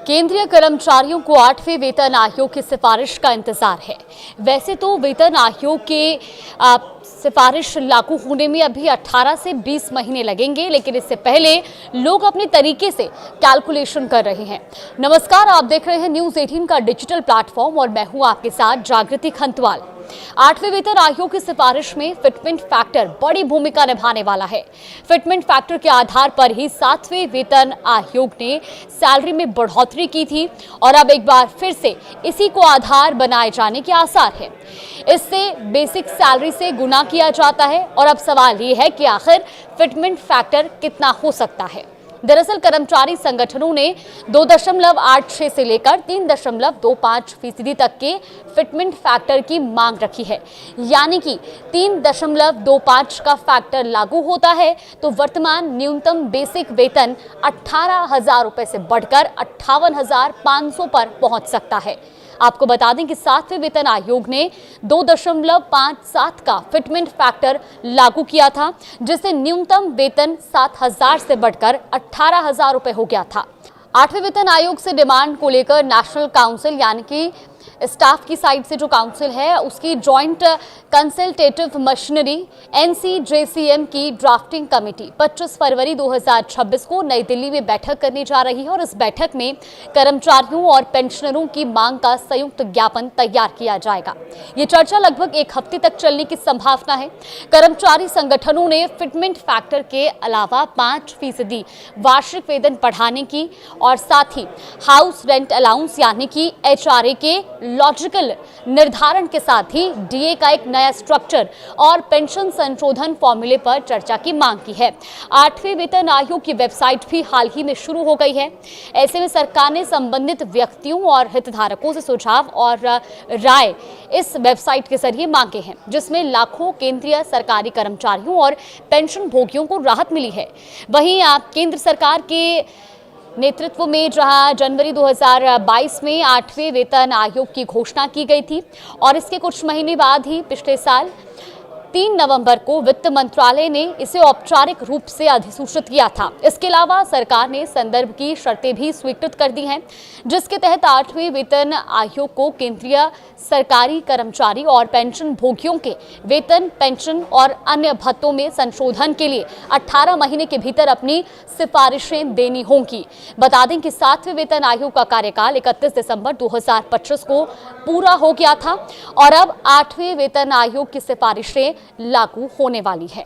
केंद्रीय कर्मचारियों को 8वें वेतन आयोग की सिफारिश का इंतजार है। वैसे तो वेतन आयोग के सिफारिश लागू होने में अभी 18 से 20 महीने लगेंगे, लेकिन इससे पहले लोग अपने तरीके से कैलकुलेशन कर रहे हैं। नमस्कार, आप देख रहे हैं न्यूज़ 18 का डिजिटल प्लेटफॉर्म और मैं हूं आपके साथ जागृति खंतवाल। 8वें वेतन आयोग की सिफारिश में फिटमेंट फैक्टर बड़ी भूमिका निभाने वाला है। फिटमेंट फैक्टर के आधार पर ही 7वें वेतन आयोग ने सैलरी में बढ़ोतरी की थी और अब एक बार फिर से इसी को आधार बनाए जाने के आसार है। इससे बेसिक सैलरी से गुना किया जाता है और अब सवाल ये है कि आखिर फिटमेंट फैक्टर कितना हो सकता है। दरअसल कर्मचारी संगठनों ने 2.86 से लेकर 3.25% तक के फिटमेंट फैक्टर की मांग रखी है। यानी कि 3.25 का फैक्टर लागू होता है तो वर्तमान न्यूनतम बेसिक वेतन 18,000 रुपए से बढ़कर 58,500 पर पहुंच सकता है। आपको बता दें कि 7वें वेतन आयोग ने 2.57 का फिटमेंट फैक्टर लागू किया था, जिससे न्यूनतम वेतन 7,000 से बढ़कर 18,000 रुपए हो गया था। 8वें वेतन आयोग से डिमांड को लेकर नेशनल काउंसिल यानी कि स्टाफ की साइड से जो काउंसिल है उसकी जॉइंट कंसल्टेटिव मशीनरी NCJCM की ड्राफ्टिंग कमेटी 25 फरवरी 2026 को नई दिल्ली में बैठक करने जा रही है और इस बैठक में कर्मचारियों और पेंशनरों की मांग का संयुक्त ज्ञापन तैयार किया जाएगा। ये चर्चा लगभग एक हफ्ते तक चलने की संभावना है। कर्मचारी संगठनों ने फिटमेंट फैक्टर के अलावा 5% वार्षिक वेतन बढ़ाने की और साथ ही हाउस रेंट अलाउंस यानी कि HRA के लॉजिकल निर्धारण के साथ ही DA का एक नया स्ट्रक्चर और पेंशन संशोधन फॉर्मूले पर चर्चा की मांग की है। 8वें वेतन आयोग की वेबसाइट भी हाल ही में शुरू हो गई है। ऐसे में सरकार ने संबंधित व्यक्तियों और हितधारकों से सुझाव और राय इस वेबसाइट के जरिए मांगे हैं, जिसमें लाखों केंद्रीय सरकारी कर्मचारियों और पेंशन भोगियों को राहत मिली है। वहीं केंद्र सरकार के नेतृत्व में जहां जनवरी 2022 में 8वें वेतन आयोग की घोषणा की गई थी और इसके कुछ महीने बाद ही पिछले साल 3 नवंबर को वित्त मंत्रालय ने इसे औपचारिक रूप से अधिसूचित किया था। इसके अलावा सरकार ने संदर्भ की शर्तें भी स्वीकृत कर दी हैं, जिसके तहत 8वें वेतन आयोग को केंद्रीय सरकारी कर्मचारी और पेंशन भोगियों के वेतन, पेंशन और अन्य भत्तों में संशोधन के लिए 18 महीने के भीतर अपनी सिफारिशें देनी होंगी। बता दें कि 7वें वेतन आयोग का कार्यकाल 31 दिसंबर 2025 को पूरा हो गया था और अब 8वें वेतन आयोग की सिफारिशें लागू होने वाली है।